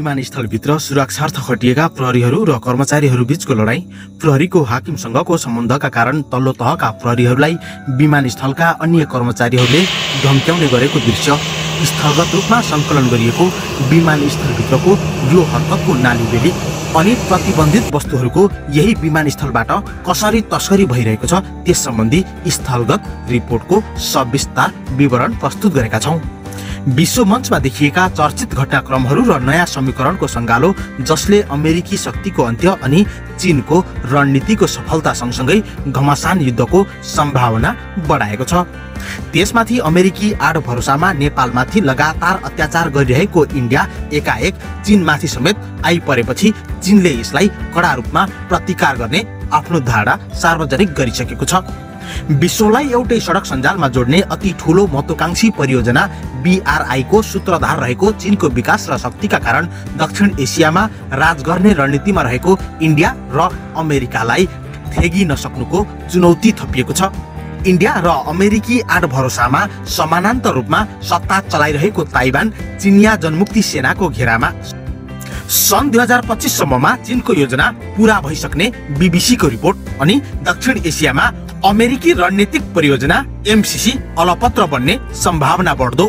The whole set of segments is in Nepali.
विमानस्थलभित्र सुरक्षार्थ खटिएका प्रहरीहरू र कर्मचारीहरू बीचको लडाई, प्रहरीको हाकिमसँगको सम्बन्धका कारण तल्लो तहका प्रहरीहरूलाई विमानस्थलका अन्य कर्मचारीहरूले धम्क्याउने गरेको दृश्य स्थलगत रूपमा सङ्कलन गरिएको विमानस्थलभित्रको यो हरकतको नालीबेली अनि प्रतिबन्धित वस्तुहरूको यही विमानस्थलबाट कसरी तस्करी भइरहेको छ त्यस सम्बन्धी स्थलगत रिपोर्टको सविस्तार विवरण प्रस्तुत गरेका छौं। विश्व मञ्चमा देखिएका चर्चित घटनाक्रमहरू र नयाँ समीकरणको सङ्गालो जसले अमेरिकी शक्तिको अन्त्य अनि चीनको रणनीतिको सफलता सँगसँगै घमासान युद्धको सम्भावना बढाएको छ। त्यसमाथि अमेरिकी आड भरोसामा नेपालमाथि लगातार अत्याचार गरिरहेको इन्डिया एकाएक चीनमाथि समेत आइपरेपछि चीनले यसलाई कडा रूपमा प्रतिकार गर्ने आफ्नो धारणा सार्वजनिक गरिसकेको छ। विश्वलाई एउटै सडक सञ्जालमा जोड्ने अति ठूलो महत्त्वाकांक्षी परियोजना BRI को सूत्रधार रहेको चीनको विकास र शक्तिका कारण दक्षिण एसियामा राज गर्ने रणनीतिमा रहेको इन्डिया र अमेरिकालाई थेगी नसक्नुको चुनौती थपिएको छ। इन्डिया र अमेरिकी आड भरोसामा समानान्तर रूपमा सत्ता चलाइरहेको ताइवान चिनिया जनमुक्ति सेनाको घेरामा सन् 2025 सम्ममा चीनको योजना पूरा भइसक्ने BBC को रिपोर्ट अनि दक्षिण एसियामा अमेरिकी रणनीतिक परियोजना MCC अलपत्र बन्ने सम्भावना बढ्दो।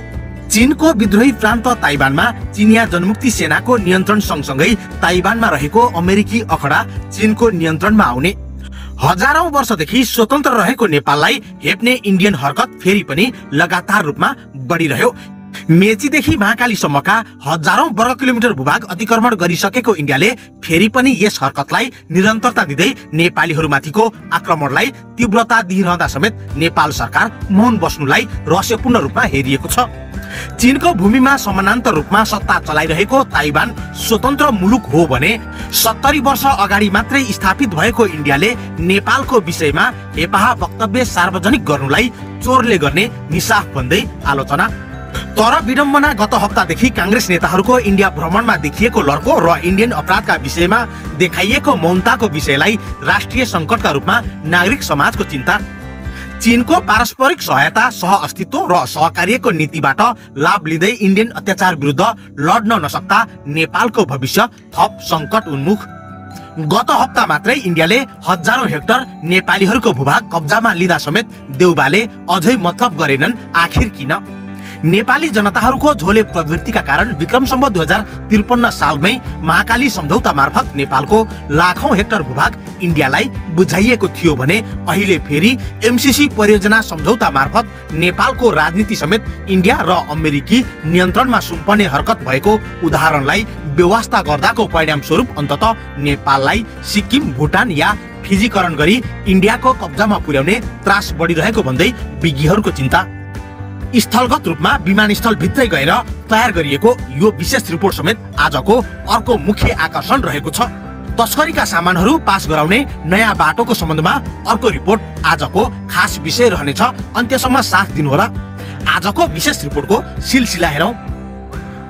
चीनको विद्रोही प्रान्त ताइवानमा चिनिया जनमुक्ति सेनाको नियन्त्रण सँगसँगै ताइवानमा रहेको अमेरिकी अखडा चीनको नियन्त्रणमा आउने, हजारौं वर्षदेखि स्वतन्त्र रहेको नेपाललाई हेप्ने इन्डियन हरकत फेरि पनि लगातार रूपमा बढिरह्यो। मेचीदेखि महाकालीसम्मका हजारौं वर्ग किलोमिटर भूभाग अतिक्रमण गरिसकेको इन्डियाले फेरि पनि यस हरकतलाई निरन्तरता दिँदै नेपालीहरूमाथिको आक्रमणलाई तीव्रता दिइरहँदा समेत नेपाल सरकार मौन बस्नुलाई रहस्यपूर्ण रूपमा हेरिएको छ। चीनको भूमिमा समानान्तर रूपमा सत्ता चलाइरहेको ताइवान स्वतन्त्र मुलुक हो भने 70 वर्ष अगाडि मात्रै स्थापित भएको इन्डियाले नेपालको विषयमा हेपाहा वक्तव्य सार्वजनिक गर्नुलाई चोरले गर्ने निसाफ भन्दै आलोचना। तर विडम्बना गत हप्तादेखि कांग्रेस नेताहरूको इन्डिया भ्रमणमा देखिएको लड्को र इन्डियन अपराधका विषयमा देखाइएको मौनताको विषयलाई राष्ट्रिय संकटका रूपमा नागरिक समाजको चिन्ता। चीनको पारस्परिक सहायता, सहअस्तित्व र सहकार्यको नीतिबाट लाभ लिँदै इन्डियन अत्याचार विरुद्ध लड्न नसक्दा नेपालको भविष्य थप संकट उन्मुख। गत हप्ता मात्रै इन्डियाले हजारौं हेक्टर नेपालीहरूको भूभाग कब्जामा लिँदा समेत देउबाले अझै मतलब गरेनन् आखिर किन? नेपाली जनताहरूको झोले प्रवृत्तिका कारण विक्रम सम्वत 2053 सालमै महाकाली सम्झौता मार्फत नेपालको लाखौं हेक्टर भूभाग इन्डियालाई बुझाइएको थियो भने अहिले फेरि MCC परियोजना सम्झौता मार्फत नेपालको राजनीति समेत इन्डिया र अमेरिकी नियन्त्रणमा सुम्पने हरकत भएको उदाहरणलाई व्यवस्था गर्दाको परिणाम स्वरूप अन्ततः नेपाललाई सिक्किम, भुटान या फिजीकरण गरी इन्डियाको कब्जामा पुर्याउने त्रास बढिरहेको भन्दै विज्ञहरूको चिन्ता। स्थलगत रूपमा विमानस्थल भित्रै गएर तयार गरिएको यो विशेष रिपोर्ट समेत आजको अर्को मुख्य आकर्षण रहेको छ। तस्करीका सामानहरू पास गराउने नयाँ बाटोको सम्बन्धमा अर्को रिपोर्ट आजको खास विषय रहनेछ। अन्त्यसम्म साथ दिनुहोला। आजको विशेष रिपोर्टको सिलसिला हेरौं।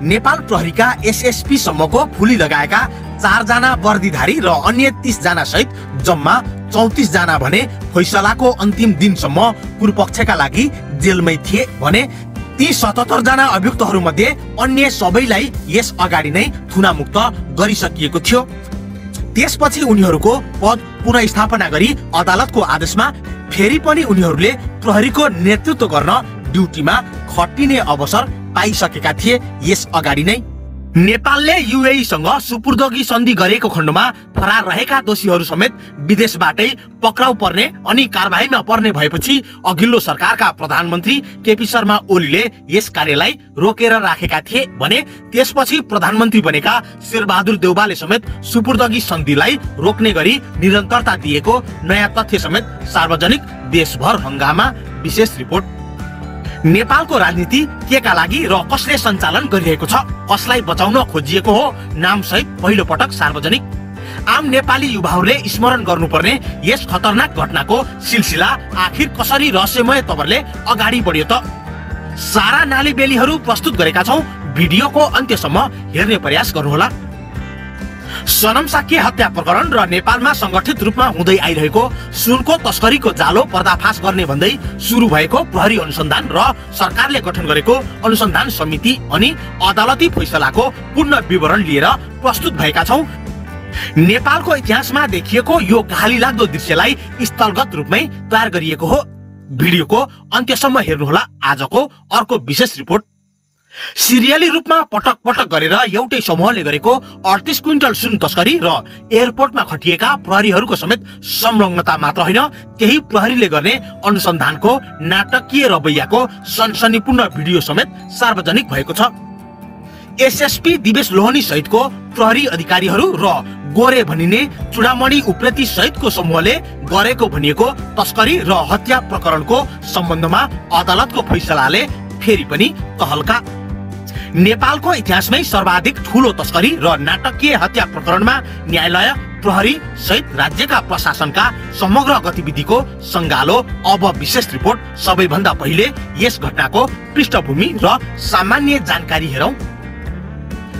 नेपाल प्रहरीका SSP सम्मको फुली लगाएका 4 जना वर्दीधारी र अन्य 30 जना सहित जम्मा 34 जना भने फैसलाको अन्तिम दिनसम्म पूर्वपक्षका लागि जेलमै थिए भने ती 77 जना अभियुक्तहरू मध्ये अन्य सबैलाई यस अगाडि नै थुनामुक्त गरिसकिएको थियो। त्यसपछि उनीहरूको पद पुनर्स्थापना गरी अदालतको आदेशमा फेरि पनि उनीहरूले प्रहरीको नेतृत्व गर्न ड्युटीमा खटिने अवसर पाइसकेका थिए। यस अगाडि नै नेपालले UAE सँग सुपुर्दगी सन्धि गरेको खण्डमा फरार रहेका दोषीहरू समेत विदेशबाटै पक्राउ पर्ने अनि कारबाहीमा पर्ने भएपछि अघिल्लो सरकारका प्रधानमन्त्री KP शर्मा ओलीले यस कार्यलाई रोकेर राखेका थिए भने त्यसपछि प्रधानमन्त्री बनेका शेरबहादुर देउबाले समेत सुपुर्दगी सन्धिलाई रोक्ने गरी निरन्तरता दिएको नयाँ तथ्य समेत सार्वजनिक। देशभर हंगामा। विशेष रिपोर्ट। नेपालको राजनीति केका लागि र कसले सञ्चालन गरिरहेको छ, कसलाई बचाउन खोजिएको हो, नाम सहित पहिलो पटक सार्वजनिक। आम नेपाली युवाहरूले स्मरण गर्नुपर्ने यस खतरनाक घटनाको सिलसिला आखिर कसरी रहस्यमय तवरले अगाडि बढ्यो त? सारा नालीबेलीहरू प्रस्तुत गरेका छौं। भिडियोको अन्त्यसम्म हेर्ने प्रयास गर्नुहोला। सनम साक्य हत्या प्रकरण र नेपालमा संगठित रूपमा हुँदै आइरहेको सुनको तस्करीको जालो पर्दाफास गर्ने भन्दै सुरु भएको प्रहरी अनुसन्धान र सरकारले गठन गरेको अनुसन्धान समिति अनि अदालती फैसलाको पूर्ण विवरण लिएर प्रस्तुत भएका छौं। नेपालको इतिहासमा देखिएको यो कहालीलाग्दो दृश्यलाई स्थलगत रूपमै तयार गरिएको हो। भिडियोको अन्त्यसम्म हेर्नुहोला आजको अर्को विशेष रिपोर्ट। सिरियली रूपमा पटक पटक गरेर एउटै समूहले गरेको 38 क्विन्टल सुन तस्करी र एयरपोर्टमा खटिएका प्रहरीहरूको समेत संलग्नता मात्र होइन, त्यही प्रहरीले गर्ने अनुसन्धानको नाटकीय रवैयाको सनसनीपूर्ण भिडियो समेत सार्वजनिक भएको छ। एसएसपी दिवेश लोहनी सहितको प्रहरी अधिकारीहरू र गोरे भनिने चुडामणि उप्रेती सहितको समूहले गरेको भनिएको तस्करी र हत्या प्रकरणको सम्बन्धमा अदालतको फैसलाले फेरि पनि तहल्का। नेपालको इतिहासमै सर्वाधिक ठूलो तस्करी र नाटकीय हत्या प्रकरणमा न्यायालय, प्रहरी सहित राज्यका प्रशासनका समग्र गतिविधिको संगालो। अब विशेष रिपोर्ट। सबैभन्दा पहिले यस घटनाको पृष्ठभूमि र सामान्य जानकारी हेरौं।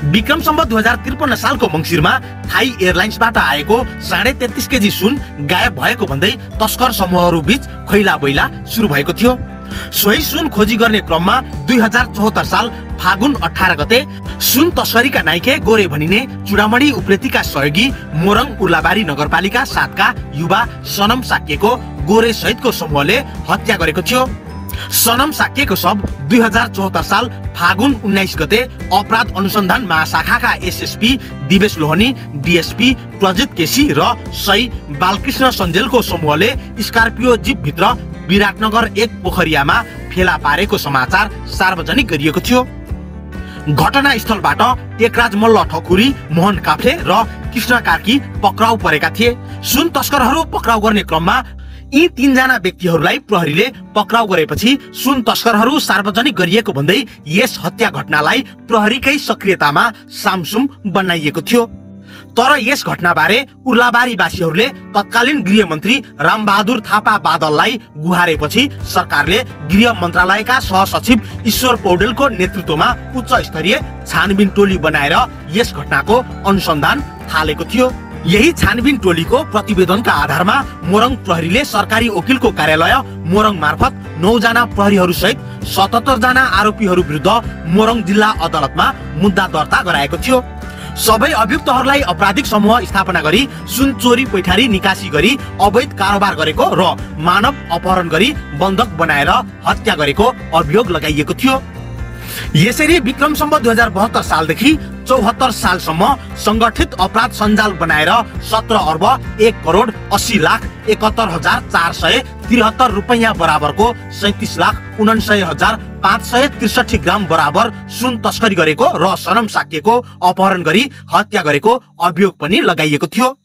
विक्रम सम्वत 2053 सालको मंसिरमा थाई एयरलाइन्सबाट आएको 33.5 केजी सुन गायब भएको भन्दै तस्कर समूहहरू बीच खैला बैला सुरु भएको थियो। सोही सुन खोजी गर्ने क्रममा 2074 साल फागुन 18 गते सुन तस्करीका नाइके गोरे भनिने चुडामणि उप्रेतीका सहयोगी मोरङ उर्लाबारी नगरपालिका 7 का युवा सनम साक्यको गोरे सहितको समूहले हत्या गरेको थियो। सनम साक्यको शव 2074 साल फागुन 19 गते अपराध अनुसन्धान महाशाखाका एसएसपी दिवेश लोहनी, डीएसपी प्रजित केसी र सही बालकृष्ण सञ्जेलको समूहले स्कर्पियो जीप भित्र विराटनगर 1 पोखरियामा फेला पारेको समाचार सार्वजनिक गरिएको थियो। घटनास्थलबाट टेकराज मल्ल ठकुरी, मोहन काफ्ले र कृष्ण कार्की पक्राउ परेका थिए। सुन तस्करहरू पक्राउ गर्ने क्रममा यी 3 जना व्यक्तिहरूलाई प्रहरीले पक्राउ गरेपछि सुन तस्करहरू सार्वजनिक गरिएको भन्दै यस हत्या घटनालाई प्रहरीकै सक्रियतामा सामसुम बनाइएको थियो। तर यस घटनाबारे उर्लाबारीवासीहरूले तत्कालीन गृहमन्त्री रामबहादुर थापा बादललाई गुहारेपछि सरकारले गृह मन्त्रालयका सहसचिव ईश्वर पौडेलको नेतृत्वमा उच्च स्तरीय छानबिन टोली बनाएर यस घटनाको अनुसन्धान थालेको थियो। यही छानबिन टोलीको प्रतिवेदनका आधारमा मोरङ प्रहरीले सरकारी वकिलको कार्यालय मोरङ मार्फत 9 जना प्रहरीहरू सहित 77 जना आरोपीहरू विरुद्ध मोरङ जिल्ला अदालतमा मुद्दा दर्ता गराएको थियो। सबै अभियुक्तहरूलाई आपराधिक समूह स्थापना गरी सुन चोरी पैठारी निकासी गरी अवैध कारोबार गरेको र मानव अपहरण गरी बन्धक बनाएर हत्या गरेको अभियोग लगाइएको थियो। यसरी विक्रम सम्वत 2072 सालदेखि 74 सालसम्म संगठित अपराध सञ्जाल बनाएर 17 अर्ब 1 करोड 80 लाख 71,473 रुपैयाँ बराबरको 37,59,563 ग्राम बराबर सुन तस्करी गरेको र सनम साक्यको अपहरण गरी हत्या गरेको अभियोग पनि लगाइएको थियो।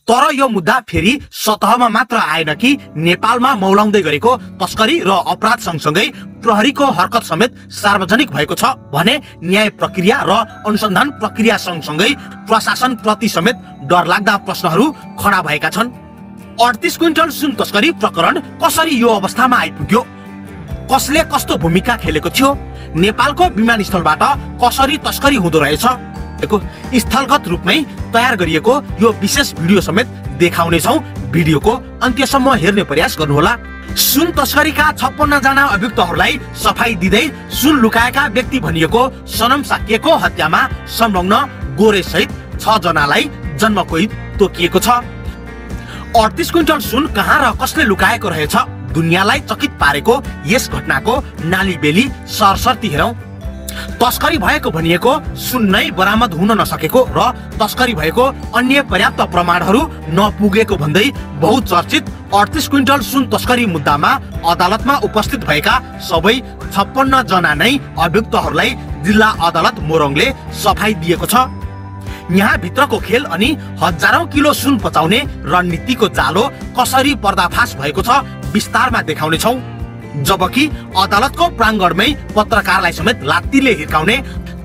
तर यो मुद्दा फेरि सतहमा मात्र आएन कि नेपालमा मौलाउँदै गरेको तस्करी र अपराध सँगसँगै प्रहरीको हरकत समेत सार्वजनिक भएको छ भने न्याय प्रक्रिया र अनुसन्धान प्रक्रिया सँगसँगै प्रशासन प्रति समेत डरलाग्दा प्रश्नहरू खडा भएका छन्। 38 क्विन्टल सुन तस्करी प्रकरण कसरी यो अवस्थामा आइपुग्यो? कसले कस्तो भूमिका खेलेको थियो? नेपालको विमानस्थलबाट कसरी तस्करी हुँदो रहेछ? स्थलगत रूपमै तयार गरिएको यो विशेष भिडियो समेत देखाउने छौं। भिडियोको अन्त्यसम्म हेर्ने प्रयास गर्नुहोला। सुन तस्करीका 56 जना अभियुक्तहरूलाई सफाई दिँदै सुन लुकाएका व्यक्ति भनिएको सनम साक्यको हत्यामा संलग्न गोरे सहित 6 जनालाई जन्मकोहित तोकिएको छ। 38 क्विन्टल सुन कहाँ र कसले लुकाएको रहेछ? दुनियाँलाई चकित पारेको यस घटनाको नालीबेली सरसर्ती हेरौं। तस्करी भएको भनिएको सुन नै बरामद हुन नसकेको र तस्करी भएको अन्य पर्याप्त प्रमाणहरू नपुगेको भन्दै बहुचर्चित 38 क्विन्टल सुन तस्करी मुद्दामा अदालतमा उपस्थित भएका सबै 56 जना नै अभियुक्तहरूलाई जिल्ला अदालत मोरङले सफाई दिएको छ। यहाँ भित्रको खेल अनि हजारौं किलो सुन पचाउने रणनीतिको जालो कसरी पर्दाफास भएको छ विस्तारमा देखाउने छौं। जबकि अदालतको प्राङ्गणमै पत्रकारलाई समेत लात्तीले हिर्काउने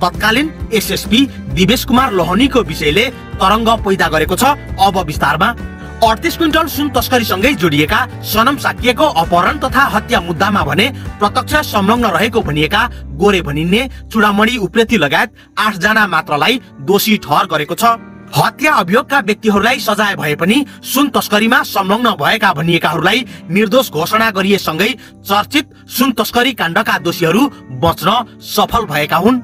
तत्कालीन एसएसपी दिवेश कुमार लोहनीको विषयले तरंग पैदा गरेको छ। अब विस्तारमा 38 क्विन्टल सुन तस्करीसँगै जोडिएका सनम साक्यको अपहरण तथा हत्या मुद्दामा भने प्रत्यक्ष संलग्न रहेको भनिएका गोरे भनिने चुडामणि उप्रेती लगायत 8 जना मात्रलाई दोषी ठहर गरेको छ। हत्या अभियोगका व्यक्तिहरूलाई सजाय भए पनि सुन तस्करीमा संलग्न भएका भनिएकाहरूलाई निर्दोष घोषणा गरिएसँगै चर्चित सुन तस्करी काण्डका दोषीहरू बच्न सफल भएका हुन्।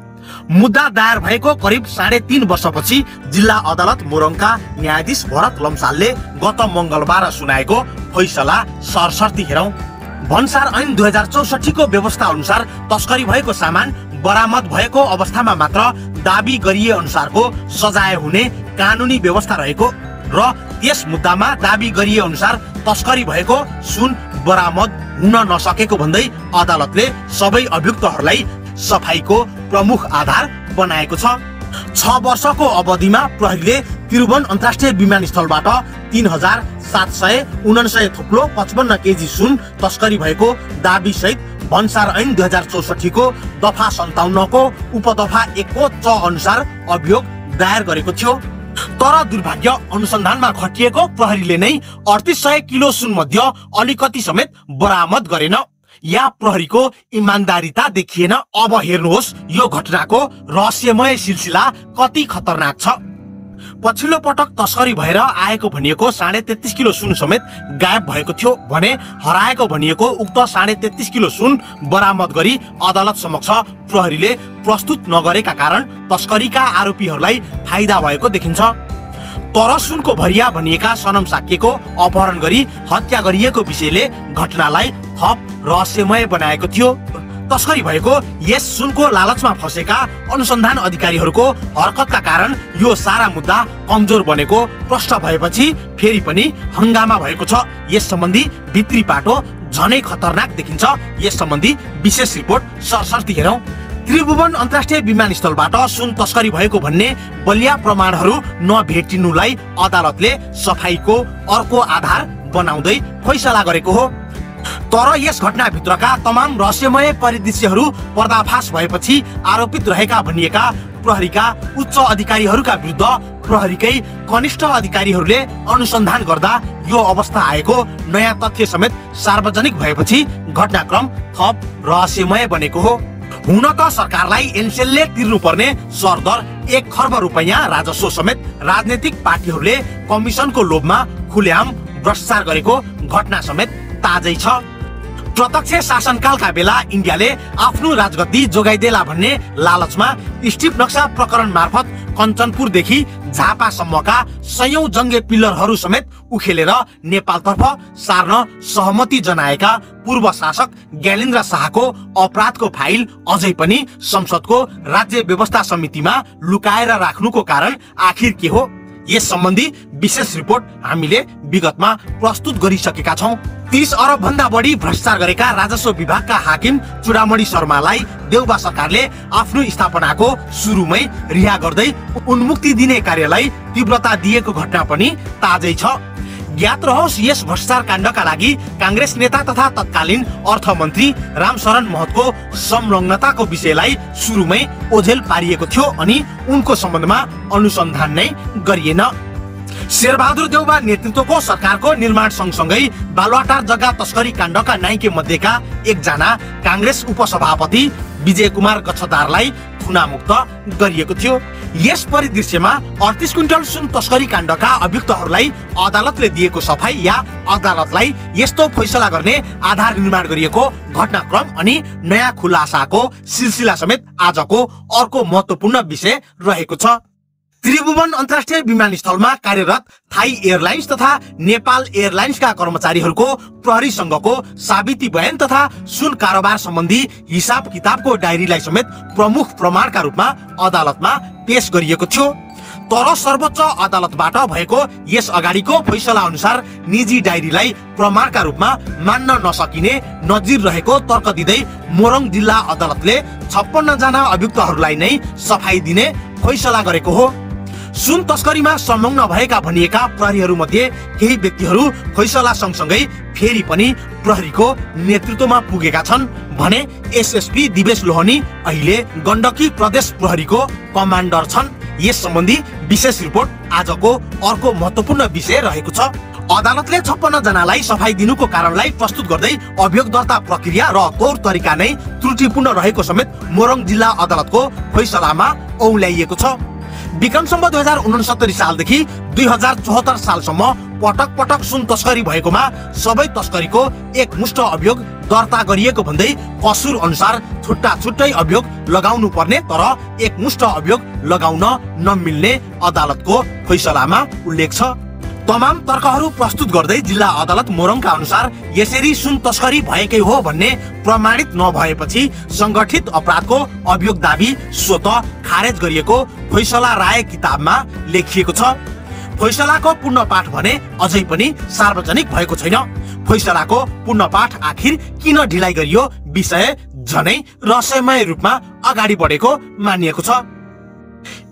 मुद्दा दायर भएको करिब 3.5 वर्षपछि जिल्ला अदालत मोरङका न्यायाधीश भरत लम्सालले गत मंगलबार सुनाएको फैसला सरसर्ती हेरौं। भन्सार ऐन 2064 को व्यवस्था अनुसार तस्करी भएको सामान बरामद भएको अवस्थामा मात्र दाबी गरिए अनुसारको सजाय हुने कानुनी व्यवस्था रहेको र यस मुद्दामा दाबी गरिए अनुसार तस्करी भएको सुन बरामद हुन नसकेको भन्दै अदालतले सबै अभियुक्तहरूलाई सफाईको प्रमुख आधार बनाएको छ। 6 वर्षको अवधिमा प्रहरीले त्रिभुवन अन्तर्राष्ट्रिय विमानस्थलबाट 3749 थुप्लो 55 केजी सुन तस्करी भएको दाबी सहित भन्सार ऐन 2064 को दफा 57 को उपदफा 1 को च अनुसार अभियोग दायर गरेको थियो। तर दुर्भाग्य अनुसन्धानमा खटिएको प्रहरीले नै 3800 किलो सुन मध्ये अलिकति समेत बरामद गरेन। या प्रहरीको इमानदारीता देखिएन। अब हेर्नुहोस् यो घटनाको रहस्यमय सिलसिला कति खतरनाक छ। पछिल्लो पटक तस्करी भएर आएको भनिएको 33.5 किलो सुन समेत गायब भएको थियो भने हराएको भनिएको उक्त 33.5 किलो सुन बरामद गरी अदालत समक्ष प्रहरीले प्रस्तुत नगरेका कारण तस्करीका आरोपीहरूलाई फाइदा भएको देखिन्छ। तर सुनको भरिया भनिएका सनम साक्यको अपहरण गरी हत्या गरिएको विषयले घटनालाई थप रहस्यमय बनाएको थियो। तस्करी भएको यस सुनको लालचमा फसेका अनुसन्धान अधिकारीहरूको हरकतका कारण यो सारा मुद्दा कमजोर बनेको प्रश्न भएपछि फेरि पनि हंगामा भएको छ। यस सम्बन्धी भित्री पाटो झनै खतरनाक देखिन्छ। यस सम्बन्धी विशेष रिपोर्ट सरसर्ती हेरौं। त्रिभुवन अन्तर्राष्ट्रिय विमानस्थलबाट सुन तस्करी भएको भन्ने बलिया प्रमाणहरू नभेटिनुलाई अदालतले सफाईको अर्को आधार बनाउँदै फैसला गरेको हो। तर यस घटनाभित्रका तमाम रहस्यमय परिदृश्यहरू पर्दाफास भएपछि आरोपित रहेका भनिएका प्रहरीका उच्च अधिकारीहरूका विरुद्ध प्रहरीकै कनिष्ठ अधिकारीहरूले अनुसन्धान गर्दा यो अवस्था आएको नयाँ तथ्य समेत सार्वजनिक भएपछि घटनाक्रम थप रहस्यमय बनेको हो। हुन त सरकारलाई एनसेलले तिर्नुपर्ने सरदर 1 खर्ब रुपैयाँ राजस्व समेत राजनैतिक पार्टीहरूले कमिसनको लोभमा खुलेआम भ्रष्टाचार गरेको घटना समेत ताजै छ। प्रत्यक्ष शासनकालका बेला इन्डियाले आफ्नो राजगद्दी जोगाइदेला भन्ने लालचमा स्टिप नक्सा प्रकरण मार्फत कञ्चनपुरदेखि झापासम्मका सयौं जङ्गे पिल्लरहरू समेत उखेलेर नेपालतर्फ सार्न सहमति जनाएका पूर्व शासक ज्ञानेन्द्र शाहको अपराधको फाइल अझै पनि संसदको राज्य व्यवस्था समितिमा लुकाएर राख्नुको कारण आखिर के हो? यस सम्बन्धी विशेष रिपोर्ट हामीले विगतमा प्रस्तुत गरिसकेका छौं। 30 अरब भन्दा बढी भ्रष्टाचार गरेका राजस्व विभागका हाकिम चुडामणि शर्मालाई देउबा सरकारले आफ्नो स्थापनाको सुरुमै रिहा गर्दै उन्मुक्ति दिने कार्यलाई तीव्रता दिएको घटना पनि ताजै छ। ज्ञात रहोस् यस भ्रष्टाचार काण्डका लागि कांग्रेस नेता तथा तत्कालीन अर्थमन्त्री रामशरण महतको संलग्नताको विषयलाई सुरुमै ओझेल पारिएको थियो अनि उनको सम्बन्धमा अनुसन्धान नै गरिएन। शेरबहादुर देउबा नेतृत्वको सरकारको निर्माण सँगसँगै बालुवाटार जग्गा तस्करी काण्डका नायिके मध्येका एकजना कांग्रेस उपसभापति विजय कुमार गच्छदारलाई खुनामुक्त गरिएको थियो। यस परिदृश्यमा 38 क्विन्टल सुन तस्करी काण्डका अभियुक्तहरूलाई अदालतले दिएको सफाई या अदालतलाई यस्तो फैसला गर्ने आधार निर्माण गरिएको घटनाक्रम अनि नयाँ खुलासाको सिलसिला समेत आजको अर्को महत्त्वपूर्ण विषय रहेको छ। त्रिभुवन अन्तर्राष्ट्रिय विमानस्थलमा कार्यरत थाई एयरलाइन्स तथा नेपाल एयरलाइन्सका कर्मचारीहरूको प्रहरीसँगको साबिती बयान तथा सुन कारोबार सम्बन्धी हिसाब किताबको डायरीलाई समेत प्रमुख प्रमाणका रूपमा अदालतमा पेश गरिएको थियो। तर सर्वोच्च अदालतबाट भएको यस अगाडिको फैसला अनुसार निजी डायरीलाई प्रमाणका रूपमा मान्न नसकिने नजिर रहेको तर्क दिँदै मोरङ जिल्ला अदालतले 56 जना अभियुक्तहरूलाई नै सफाई दिने फैसला गरेको हो। सुन तस्करीमा संलग्न भएका भनिएका प्रहरीहरू मध्ये केही व्यक्तिहरू फैसला सँगसँगै फेरि पनि प्रहरीको नेतृत्वमा पुगेका छन् भने एसएसपी दिवेश लोहनी अहिले गण्डकी प्रदेश प्रहरीको कमान्डर छन्। यस सम्बन्धी विशेष रिपोर्ट आजको अर्को महत्त्वपूर्ण विषय रहेको छ। अदालतले 56 जनालाई सफाई दिनुको कारणलाई प्रस्तुत गर्दै अभियोग दर्ता प्रक्रिया र तौर तरिका नै त्रुटिपूर्ण रहेको समेत मोरङ जिल्ला अदालतको फैसलामा औल्याइएको छ। विक्रम सम्वत 2069 सालदेखि 2074 सालसम्म पटक पटक सुन तस्करी भएकोमा सबै तस्करीको एकमुष्ट अभियोग दर्ता गरिएको भन्दै कसुर अनुसार छुट्टा छुट्टै अभियोग लगाउनु पर्ने तर एकमुष्ट अभियोग लगाउन नमिल्ने अदालतको फैसलामा उल्लेख छ। तमाम तर्कहरू प्रस्तुत गर्दै जिल्ला अदालत मोरङका अनुसार यसरी सुन तस्करी भएकै हो भन्ने प्रमाणित नभएपछि संगठित अपराधको अभियोग दाबी स्वतः खारेज गरिएको फैसला राय किताबमा लेखिएको छ। फैसलाको पूर्ण पाठ भने अझै पनि सार्वजनिक भएको छैन। फैसलाको पूर्ण पाठ आखिर किन ढिलाइ गरियो विषय झनै रहस्यमय रूपमा अगाडि बढेको मानिएको छ।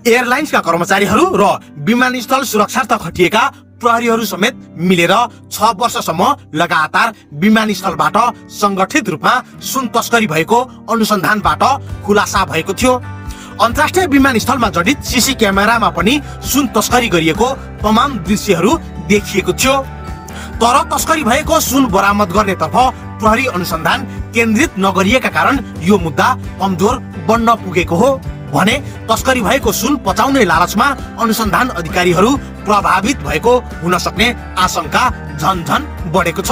एयरलाइन्सका कर्मचारीहरू र विमानस्थल सुरक्षार्थ खटिएका प्रहरीहरू समेत मिलेर 6 वर्षसम्म लगातार विमानस्थलबाट संगठित रूपमा सुन तस्करी भएको अनुसन्धानबाट खुलासा भएको थियो। अन्तर्राष्ट्रिय विमानस्थलमा जडित सीसी क्यामेरामा पनि सुन तस्करी गरिएको तमाम दृश्यहरू देखिएको थियो। तर तस्करी भएको सुन बरामद गर्नेतर्फ प्रहरी अनुसन्धान केन्द्रित नगरिएका कारण यो मुद्दा कमजोर बन्न पुगेको हो भने तस्करी भएको सुन पचाउने लालचमा अनुसन्धान अधिकारीहरू प्रभावित भएको हुन सक्ने आशंका झन बढेको छ,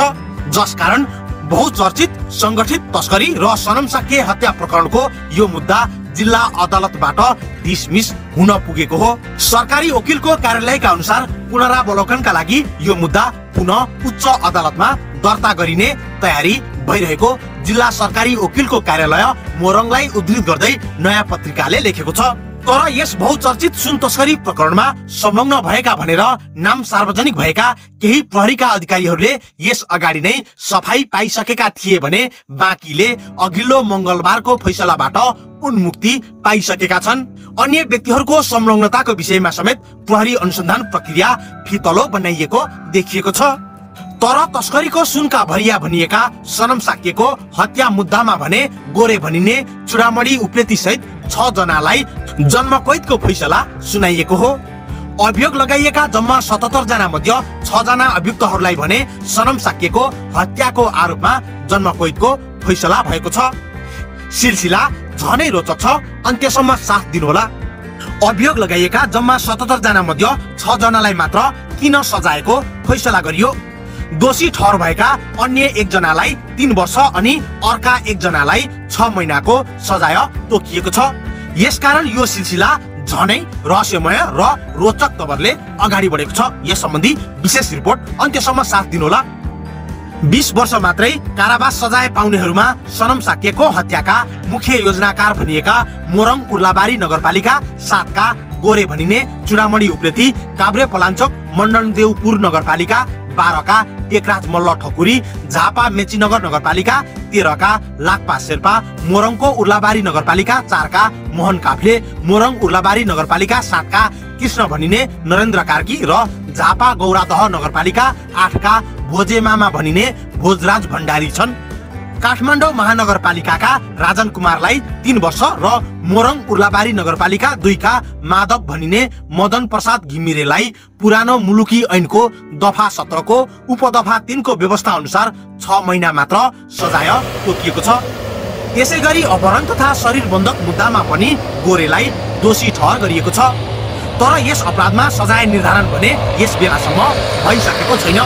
जसकारण बहुचर्चित संगठित तस्करी र सनम साक्य हत्या प्रकरणको यो मुद्दा जिल्ला अदालतबाट डिसमिस हुन पुगेको हो। सरकारी वकिलको कार्यालयका अनुसार पुनरावलोकनका लागि यो मुद्दा पुनः उच्च अदालतमा दर्ता गरिने तयारी भइरहेको जिल्ला सरकारी वकिलको कार्यालय मोरङलाई उद्धृत गर्दै नयाँ पत्रिकाले लेखेको छ। तर यस बहुचर्चित सुन तस्करी प्रकरणमा संलग्न भएका भनेर नाम सार्वजनिक भएका केही प्रहरीका अधिकारीहरूले यस अगाडि नै सफाई पाइसकेका थिए भने बाँकीले अघिल्लो मंगलबारको फैसलाबाट उन्मुक्ति पाइसकेका छन्। अन्य व्यक्तिहरूको संलग्नताको विषयमा समेत प्रहरी अनुसन्धान प्रक्रिया फितलो बनाइएको देखिएको छ। तर तस्करीको सुनका भरिया भनिएका सनम साक्यको हत्या मुद्दामा भने गोरे भनिने चुडामणी उप्रेती सहित 6 जनालाई जन्मकैदको फैसला सुनाइएको हो। अभियोग लगाइएका जम्मा 77 जना मध्ये 6 जना अभियुक्तहरूलाई भने सनम साक्यको हत्याको आरोपमा जन्मकैदको फैसला भएको छ। सिलसिला झनै रोचक छ, अन्त्यसम्म साथ दिनुहोला। अभियोग लगाइएका जम्मा 77 जना मध्ये 6 जनालाई मात्र किन सजायको फैसला गरियो? दोषी ठहर भएका अन्य 1 जनालाई 3 वर्ष अनि अर्का 1 जनालाई 6 महिनाको सजाय तोकिएको छ। यसकारण यो सिलसिला झनै रहस्यमय र रोचक तवरले अगाडि बढेको छ। यस सम्बन्धी विशेष रिपोर्ट अन्त्यसम्म साथ दिनुहोला। 20 वर्ष मात्रै कारावास सजाय पाउनेहरूमा सनम साक्यको हत्याका मुख्य योजनाकार भनिएका मोरङ उर्लाबारी नगरपालिका 7 का गोरे भनिने चुडामणी उप्रेती, काभ्रे पलाञ्चोक मण्डनदेवपुर नगरपालिका 12 का टेकराज मल्ल ठकुरी, झापा मेचीनगर नगरपालिका 13 का लाक्पा शेर्पा, मोरङको उर्लाबारी नगरपालिका 4 का मोहन काफ्ले, मोरङ उर्लाबारी नगरपालिका 7 का कृष्ण भनिने नरेन्द्र कार्की र झापा गौरादह नगरपालिका 8 का भोजेमामा भनिने भोजराज भण्डारी छन्। काठमाडौँ महानगरपालिकाका राजन कुमारलाई 3 वर्ष र मोरङ उर्लाबारी नगरपालिका 2 का माधव भनिने मदन प्रसाद घिमिरेलाई पुरानो मुलुकी ऐनको दफा 17 को उपदफा 3 को व्यवस्था अनुसार 6 महिना मात्र सजाय तोकिएको छ। यसै गरी अपहरण तथा शरीर बन्धक मुद्दामा पनि गोरेलाई दोषी ठहर गरिएको छ। तर यस अपराधमा सजाय निर्धारण भने यस बेलासम्म भइसकेको छैन।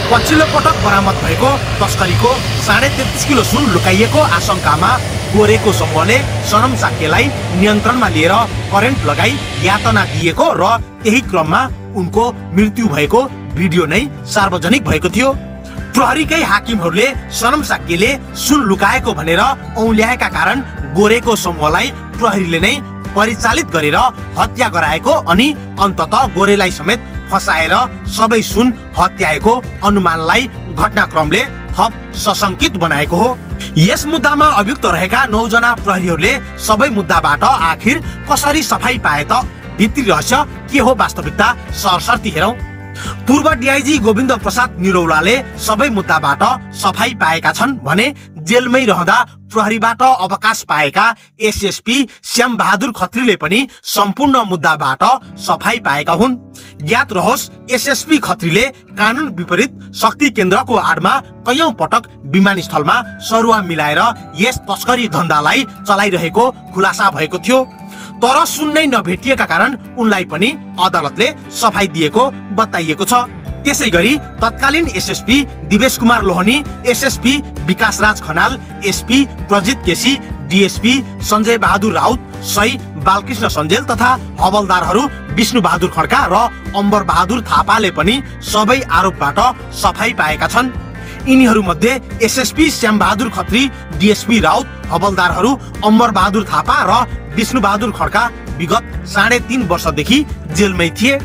पछिल्लो पटक बरामद भएको तस्करीको 33.5 किलो सुन लुकाइएको आशंकामा गोरेको समूहले सनम साक्यलाई नियन्त्रणमा लिएर करेन्ट लगाई यातना दिएको र त्यही क्रममा उनको मृत्यु भएको भिडियो नै सार्वजनिक भएको थियो। प्रहरीकै हाकिमहरूले सनम साक्यले सुन लुकाएको भनेर औल्याएका कारण गोरेको समूहलाई प्रहरीले नै परिचालित गरेर हत्या गराएको अनि अन्ततः गोरेलाई समेत फसाएर सबै सुन हत्याएको अनुमानलाई घटनाक्रमले थप सशंकित बनाएको हो। यस मुद्दामा अभियुक्त रहेका 9 जना प्रहरीहरूले सबै मुद्दाबाट आखिर कसरी सफाई पाए त? भित्री रहस्य के हो वास्तविकता सरसर्ती हेरौं। पूर्व डीआईजी गोविन्द प्रसाद निरौलाले सबै मुद्दाबाट सफाई पाएका छन् भने जेलमै रहँदा प्रहरीबाट अवकाश पाएका एसएसपी श्याम बहादुर खत्रीले पनि सम्पूर्ण मुद्दाबाट सफाई पाएका हुन्। ज्ञात रहोस्, एसएसपी खत्रीले कानून विपरीत शक्ति केन्द्रको आडमा कैयौं पटक विमानस्थलमा सरुवा मिलाएर यस तस्करी धन्दालाई चलाइरहेको खुलासा भएको थियो। तर सुन्नै नभेटिएका कारण उनलाई पनि अदालतले सफाई दिएको बताइएको छ। त्यसैगरी तत्कालीन एसएसपी दिवेश कुमार लोहनी, एसएसपी विकास राज खनाल, एसपी प्रजित केसी, डीएसपी सञ्जय बहादुर राउत, सही बालकृष्ण सञ्जेल तथा हवलदारहरू विष्णु बहादुर खड्का र अम्बर बहादुर थापाले पनि सबै आरोपबाट सफाई पाएका छन्। यिनीहरू मध्ये एसएसपी श्याम बहादुर खत्री, डीएसपी राउत, हवलदारहरू अम्बर बहादुर थापा र विष्णु बहादुर खड्का विगत 3.5 वर्षदेखि जेलमै थिए।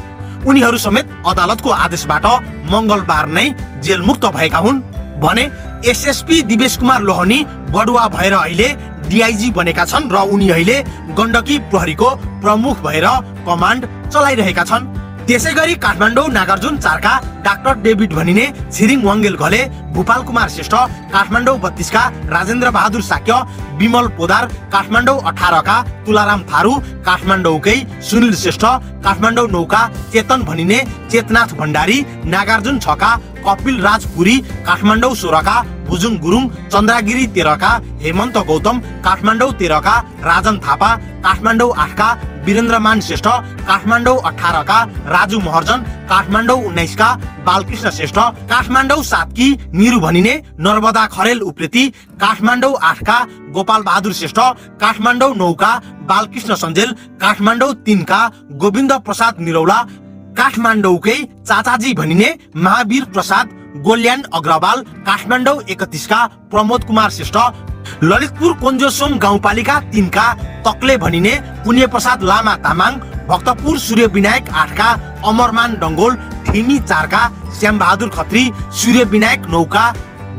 उनीहरू समेत अदालतको आदेशबाट मंगलबार नै जेलमुक्त भएका हुन् भने एसएसपी दिवेश कुमार लोहनी बडुवा भएर अहिले डीआईजी बनेका छन् र उनी अहिले गण्डकी प्रहरीको प्रमुख भएर कमान्ड चलाइरहेका छन्। त्यसैगरी काठमाडौँ नागार्जुन 4 का डाक्टर डेभिड भनिने छिरिङ वाङ्गेल घले, भूपाल कुमार श्रेष्ठ काठमाडौँ 32 का राजेन्द्र बहादुर साक्य, विमल पोदार काठमाडौँ 18 का तुलाराम थारू, काठमाडौँकै सुनिल श्रेष्ठ, काठमाडौँ 9 का चेतन भनिने चेतनाथ भण्डारी, नागार्जुन 6 का कपिल राज पुरी, काठमाडौँ 16 का बुजुङ गुरुङ, चन्द्रागिरी 13 का हेमन्त गौतम, काठमाडौँ 13 का राजन थापा, काठमाडौँ 8 का वीरेन्द्रमान श्रेष्ठ, काठमाडौँ 18 का राजु महर्जन, काठमाडौँ 19 का बालकृष्ण श्रेष्ठ, काठमाडौँ 7 की निरु भनिने नर्मदा खरेल उप्रेती, काठमाडौँ 8 का गोपाल बहादुर श्रेष्ठ, काठमाडौँ 9 का बालकृष्ण सञ्जेल, काठमाडौँ 3 का गोविन्द प्रसाद निरौला, काठमाडौँकै चाचाजी भनिने महावीर प्रसाद गोल्यान अग्रवाल, काठमाडौँ 31 का प्रमोद कुमार श्रेष्ठ, ललितपुर कोन्जोसोम गाउँपालिका 3 का तक्ले भनिने पुण्य प्रसाद लामा तामाङ, भक्तपुर सूर्य विनायक 8 का अमरमान डङ्गोल, ठिमी 4 का श्याम बहादुर खत्री, सूर्य विनायक 9 का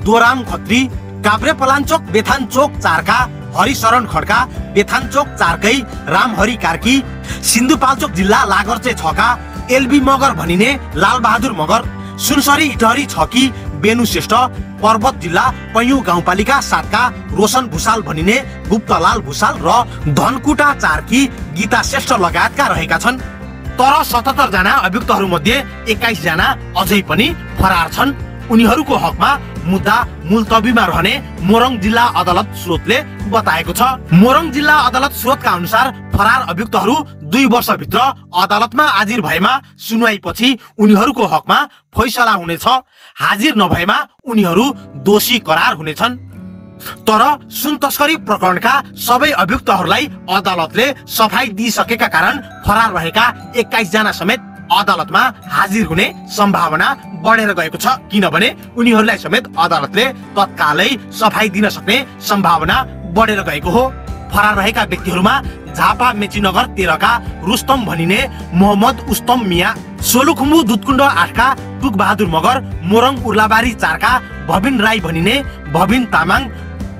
दोराम खत्री, काभ्रे पलाञ्चोक बेथान चोक 4 का हरिशरण खड्का, बेथान चोक 4 कै रामहरि कार्की, सिन्धुपाल्चोक जिल्ला लागर्चे 6 का एलबी मगर भनिने लाल बहादुर मगर, सुनसरी इटहरी 6 की बेनु श्रेष्ठ, पर्वत जिल्ला पैयुँ गाउँपालिका 7 का रोशन भुसाल भनिने गुप्तलाल भुसाल र धनकुटा 4 की गीता श्रेष्ठ लगायतका रहेका छन्। तर 77 जना अभियुक्तहरू मध्ये 21 जना अझै पनि फरार छन्। उनीहरूको हकमा मुद्दा मुलतबीमा रहने मोरङ जिल्ला अदालत स्रोतले बताएको छ। मोरङ जिल्ला अदालत स्रोतका अनुसार फरार अभियुक्तहरू 2 वर्षभित्र अदालतमा हाजिर भएमा सुनवाईपछि उनीहरूको हकमा फैसला हुनेछ। हाजिर नभएमा उनीहरू दोषी करार हुनेछन्। तर सुन तस्करी प्रकरणका सबै अभियुक्तहरूलाई अदालतले सफाई दिइसकेका कारण फरार रहेका 21 जना समेत अदालतमा हाजिर हुने सम्भावना बढेर गएको छ, किनभने उनीहरूलाई समेत अदालतले तत्कालै सफाई दिन सक्ने सम्भावना बढेर गएको हो। फरार रहेका व्यक्तिहरूमा झापा मेचीनगर 13 का रुस्तम भनिने मोहम्मद उस्तम मिया, सोलुखुम्बु दुधकुण्ड 8 का टुक बहादुर मगर, मोरङ उर्लाबारी 4 का भविन राई भनिने भविन तामाङ,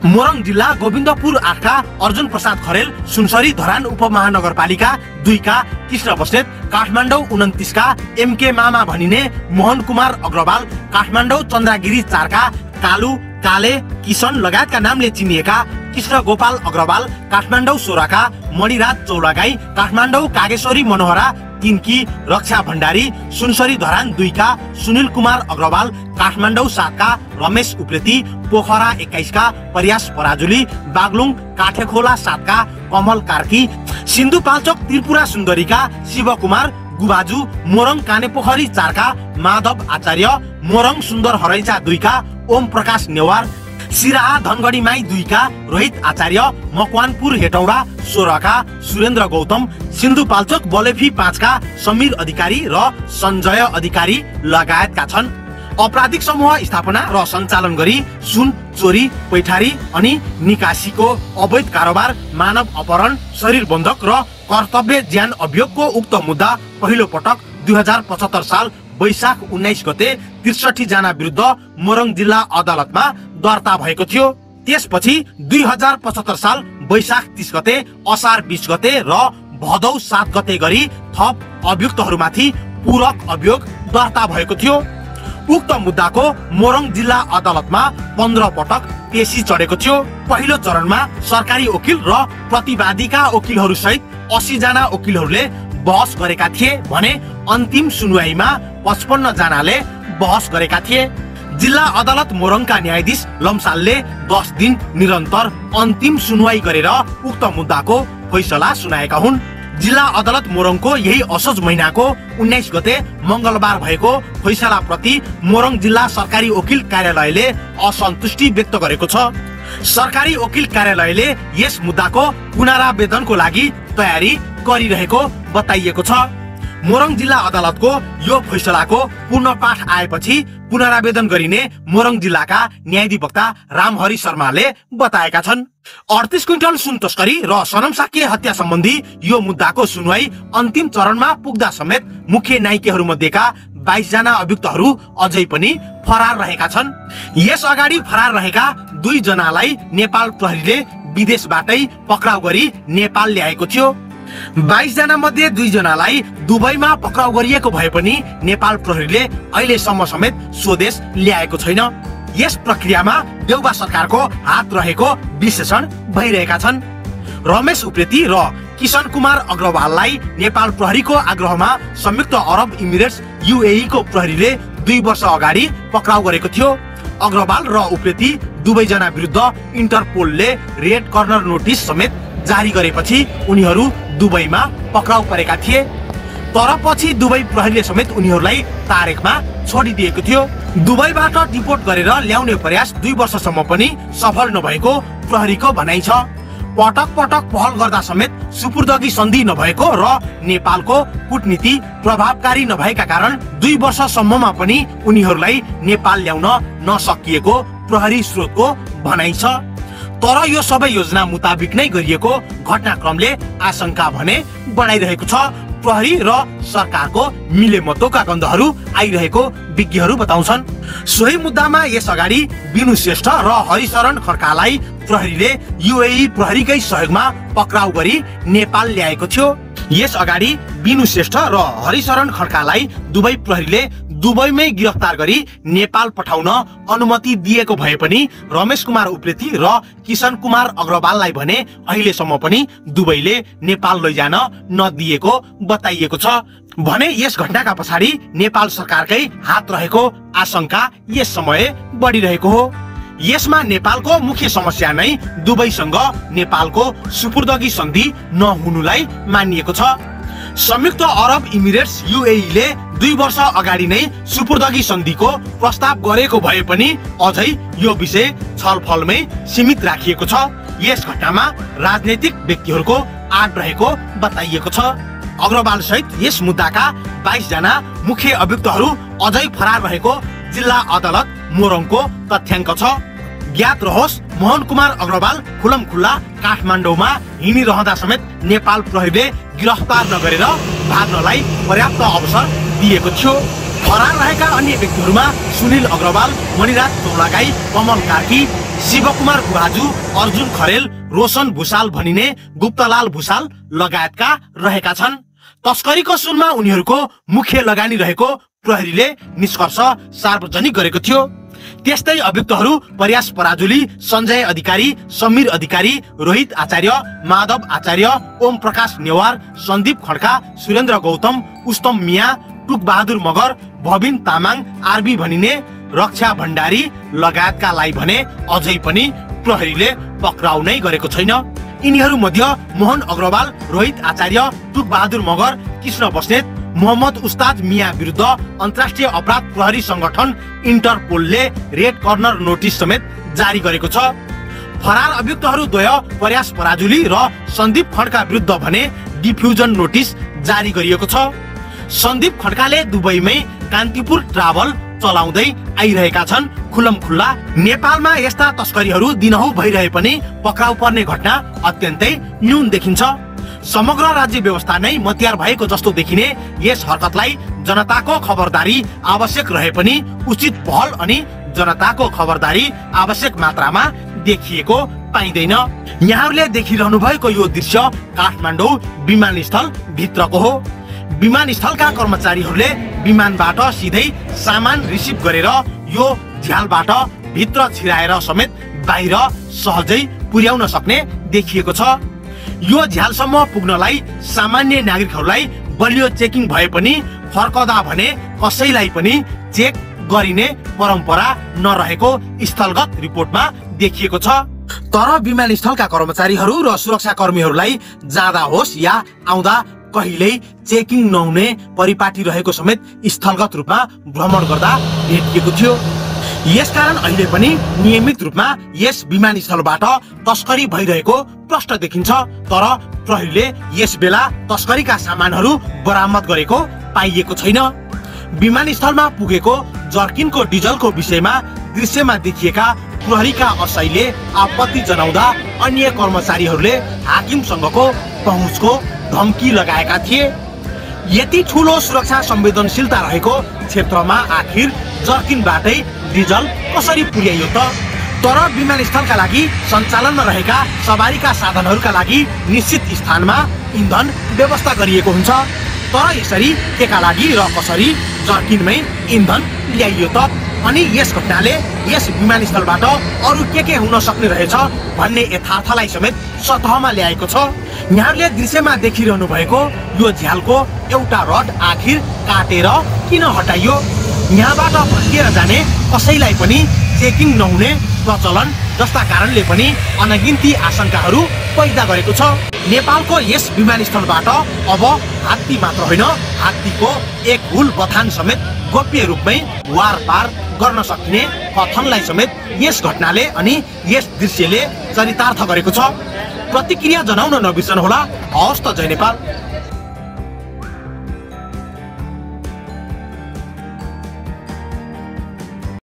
मोरङ जिल्ला गोविन्दपुर 8 का अर्जुन प्रसाद खरेल, सुनसरी धरान उपमहानगरपालिका 2 का कृष्ण बस्नेत, काठमाडौँ 29 का एमके मामा भनिने मोहन कुमार अग्रवाल, काठमाडौँ चन्द्रागिरी 4 का कालु काले किशन लगायतका नामले चिनिएका कृष्ण गोपाल अग्रवाल, काठमाडौँ 16 का मणिराज चौलागाई, काठमाडौँ कागेश्वरी मनोहरा 3 की रक्षा भण्डारी, सुनसरी धरान 2 का सुनिल कुमार अग्रवाल, काठमाडौँ 7 का रमेश उप्रेती, पोखरा 21 का प्रयास पराजुली, बागलुङ काठेखोला 7 का कमल कार्की, सिन्धुपाल्चोक त्रिपुरा सुन्दरी का शिवकुमार गुबाजु, मोरङ कानेपोखरी 4 का माधव आचार्य, मोरङ सुन्दर हरैचा 2 का ओम प्रकाश नेवार, सिराहा धनगढी माई 2 का रोहित आचार्य, मकवानपुर हेटौडा 16 का सुरेन्द्र गौतम, सिन्धुपाल्चोक बलेफी 5 का समीर अधिकारी र सञ्जय अधिकारी लगायतका छन्। अपराधिक समूह स्थापना र सञ्चालन गरी सुन चोरी, पैठारी अनि निकासीको अवैध कारोबार, मानव अपहरण, शरीर बन्धक र कर्तव्य ज्यान अभियोगको उक्त मुद्दा पहिलो पटक 2075 साल वैशाख 19 गते 63 जना विरुद्ध मोरङ जिल्ला अदालतमा दर्ता भएको थियो। त्यसपछि 2075 साल वैशाख 30 गते, असार 20 गते र भदौ 7 गते गरी थप अभियुक्तहरूमाथि पूरक अभियोग दर्ता भएको थियो। उक्त मुद्दाको मोरङ जिल्ला अदालतमा 15 पटक पेशी चढेको थियो। पहिलो चरणमा सरकारी वकिल र प्रतिवादीका वकिलहरू सहित 80 जना वकिलहरूले बहस गरेका थिए भने अन्तिम सुनवाईमा 55 जनाले बहस गरेका थिए। जिल्ला अदालत मोरङका न्यायाधीश लम्सालले 10 दिन निरन्तर अन्तिम सुनवाई गरेर उक्त मुद्दाको फैसला सुनाएका हुन्। जिल्ला अदालत मोरङको यही असोज महिनाको 19 गते मंगलबार भएको फैसलाप्रति मोरङ जिल्ला सरकारी वकिल कार्यालयले असन्तुष्टि व्यक्त गरेको छ। सरकारी वकिल कार्यालयले यस मुद्दाको पुनरावेदनको लागि तयारी गरिरहेको बताइएको छ। मोरङ जिल्ला अदालतको यो फैसलाको पूर्ण पाठ आएपछि पुनरावेदन गरिने मोरङ जिल्लाका न्यायाधिवक्ता रामहरि शर्माले बताएका छन्। 38 क्विन्टल सुन तस्करी र सनम साक्य हत्या सम्बन्धी यो मुद्दाको सुनवाई अन्तिम चरणमा पुग्दा समेत मुख्य नायिकाहरू मध्येका 22 जना अभियुक्तहरू अझै पनि फरार रहेका छन्। यस अगाडि फरार रहेका 2 जनालाई नेपाल प्रहरीले विदेशबाटै पक्राउ गरी नेपाल ल्याएको थियो। 22 जना मध्ये 2 जनालाई दुबईमा पक्राउ गरिएको भए पनि नेपाल प्रहरीले अहिलेसम्म समेत स्वदेश ल्याएको छैन। यस प्रक्रियामा देउबा सरकारको हात रहेको विश्लेषण भइरहेका छन्। रमेश उप्रेती र किशन कुमार अग्रवाललाई नेपाल प्रहरीको आग्रहमा संयुक्त अरब इमिरेट्स UAE को प्रहरीले 2 वर्ष अगाडि पक्राउ गरेको थियो। अग्रवाल र उप्रेती दुवै जना विरुद्ध इन्टरपोलले रेड कर्नर नोटिस समेत जारी गरेपछि उनीहरू दुबईमा पक्राउ परेका थिए। तर पछि दुबई प्रहरीले समेत उनीहरूलाई तारिखमा छोडिदिएको थियो। दुबईबाट डिपोर्ट गरेर ल्याउने प्रयास 2 वर्षसम्म पनि सफल नभएको प्रहरीको भनाइ छ। पटक पटक पहल गर्दा समेत सुपुर्दगी सन्धि नभएको र नेपालको कूटनीति प्रभावकारी नभएका कारण 2 वर्षसम्ममा पनि उनीहरूलाई नेपाल ल्याउन नसकिएको प्रहरी स्रोतको भनाइ छ। तर यो सबै योजना मुताबिक नै गरिएको घटनाक्रमले आशंका भने बढाइरहेको छ। प्रहरी र सरकारको मिलेमतोका गन्धहरू आइरहेको विज्ञहरू बताउँछन्। सोही मुद्दामा यस अगाडि बिनु श्रेष्ठ र हरिशरण खड्कालाई प्रहरीले UAE प्रहरीकै सहयोगमा पक्राउ गरी नेपाल ल्याएको थियो। यस अगाडि बिनु श्रेष्ठ र हरिशरण खड्कालाई दुबई प्रहरीले दुबईमै गिरफ्तार गरी नेपाल पठाउन अनुमति दिएको भए पनि रमेश कुमार उप्रेती र किशन कुमार अग्रवाललाई भने अहिलेसम्म पनि दुबईले नेपाल लैजान नदिएको बताइएको छ। भने यस घटनाका पछाडि नेपाल सरकारकै हात रहेको आशंका यस समय बढिरहेको हो। यसमा नेपालको मुख्य समस्या नै दुबईसँग नेपालको सुपुर्दगी सन्धि नहुनुलाई मानिएको छ। संयुक्त अरब इमिरेट्स UAE ले 2 वर्ष अगाडि नै सुपुर्दगी सन्धिको प्रस्ताव गरेको भए पनि अझै यो विषय छलफलमै सीमित राखिएको छ। यस घटनामा राजनैतिक व्यक्तिहरूको आड रहेको बताइएको छ। अग्रवाल सहित यस मुद्दाका 22 जना मुख्य अभियुक्तहरू अझै फरार रहेको जिल्ला अदालत मोरङको तथ्याङ्क छ। ज्ञात रहोस्, मोहन कुमार अग्रवाल खुल्लमखुल्ला काठमाडौँमा हिँडिरहँदा समेत नेपाल प्रहरीले गिरफ्तार नगरेर भाग्नलाई पर्याप्त अवसर दिएको थियो। फरार रहेका अन्य व्यक्तिहरूमा सुनिल अग्रवाल, मणिराज चौलागाई, कमल कार्की, शिवकुमार गुहाजु, अर्जुन खरेल, रोशन भुसाल भनिने गुप्तलाल भुसाल लगायतका रहेका छन्। तस्करीको सुनमा उनीहरूको मुख्य लगानी रहेको प्रहरीले निष्कर्ष सार्वजनिक गरेको थियो। त्यस्तै अभियुक्तहरू प्रयास पराजुली, सञ्जय अधिकारी, समीर अधिकारी, रोहित आचार्य, माधव आचार्य, ओम प्रकाश नेवार, सन्दीप खड्का, सुरेन्द्र गौतम, उस्तम मिया, टुक बहादुर मगर, भविन तामाङ, आरबी भनिने, रक्षा भण्डारी लगायतकालाई भने अझै पनि प्रहरीले पक्राउ नै गरेको छैन। यिनीहरू मध्ये मोहन अग्रवाल, रोहित आचार्य, टुक बहादुर मगर, कृष्ण बस्नेत, मोहम्मद उस्ताद मिया विरुद्ध अन्तर्राष्ट्रिय अपराध प्रहरी संगठन इन्टरपोलले रेड कर्नर नोटिस समेत जारी गरेको छ। फरार अभियुक्तहरू द्वय प्रयास पराजुली र सन्दीप खड्का विरुद्ध भने डिफ्युजन नोटिस जारी गरिएको छ। सन्दीप खड्काले दुबईमै कान्तिपुर ट्राभल चलाउँदै आइरहेका छन्। खुल्लमखुल्ला नेपालमा यस्ता तस्करीहरू दिनहु भइरहे पनि पक्राउ पर्ने घटना अत्यन्तै न्यून देखिन्छ। समग्र राज्य व्यवस्था नै मतियार भएको जस्तो देखिने यस हरकतलाई जनताको खबरदारी आवश्यक रहे पनि उचित पहल अनि जनताको खबरदारी आवश्यक मात्रामा देखिएको पाइँदैन। यहाँहरूले देखिरहनु भएको यो दृश्य काठमाडौँ विमानस्थल भित्रको हो। विमानस्थलका कर्मचारीहरूले विमानबाट सिधै सामान रिसिभ गरेर यो झ्यालबाट भित्र छिराएर समेत बाहिर सहजै पुर्याउन सक्ने देखिएको छ। यो झ्यालसम्म पुग्नलाई सामान्य नागरिकहरूलाई बलियो चेकिङ भए पनि फर्कदा भने कसैलाई पनि चेक गरिने परम्परा नरहेको स्थलगत रिपोर्टमा देखिएको छ। तर विमानस्थलका कर्मचारीहरू र सुरक्षाकर्मीहरूलाई जाँदा होस् या आउँदा कहिल्यै चेकिङ नहुने परिपाटी रहेको समेत स्थलगत रूपमा भ्रमण गर्दा भेटिएको थियो। यसकारण अहिले पनि नियमित रूपमा यस विमानस्थलबाट तस्करी भइरहेको प्रष्ट देखिन्छ। तर प्रहरीले यस बेला तस्करीका सामानहरू बरामद गरेको पाइएको छैन। विमानस्थलमा पुगेको जर्किनको डिजलको विषयमा दृश्यमा देखिएका प्रहरीका असैले आपत्ति जनाउँदा अन्य कर्मचारीहरूले हाकिमसँगको पहुँचको धम्की लगाएका थिए। यति ठुलो सुरक्षा संवेदनशीलता रहेको क्षेत्रमा आखिर जर्किनबाटै डिजल कसरी पुर्याइयो त? तर विमानस्थलका लागि सञ्चालनमा रहेका सवारीका साधनहरूका लागि निश्चित स्थानमा इन्धन व्यवस्था गरिएको हुन्छ। तर यसरी केका लागि र कसरी जर्किनमै इन्धन ल्याइयो त? अनि यस घटनाले यस विमानस्थलबाट अरू के हुन सक्ने रहेछ भन्ने यथार्थलाई समेत सतहमा ल्याएको छ। यहाँले दृश्यमा देखिरहनु भएको यो झ्यालको एउटा रड आखिर काटेर किन हटाइयो? यहाँबाट भत्किएर जाने कसैलाई पनि चेकिङ नहुने प्रचलन जस्ता कारणले पनि अनगिन्ती आशंकाहरू पैदा गरेको छ। नेपालको यस विमानस्थलबाट अब हात्ती मात्र होइन, हात्तीको एक हुल बथान समेत गोप्य रूपमै वार पार गर्न सकिने कथनलाई समेत यस घटनाले अनि यस दृश्यले चरितार्थ गरेको छ। प्रतिक्रिया जनाउन नबिर्सनुहोला। हवस् त, जय नेपाल।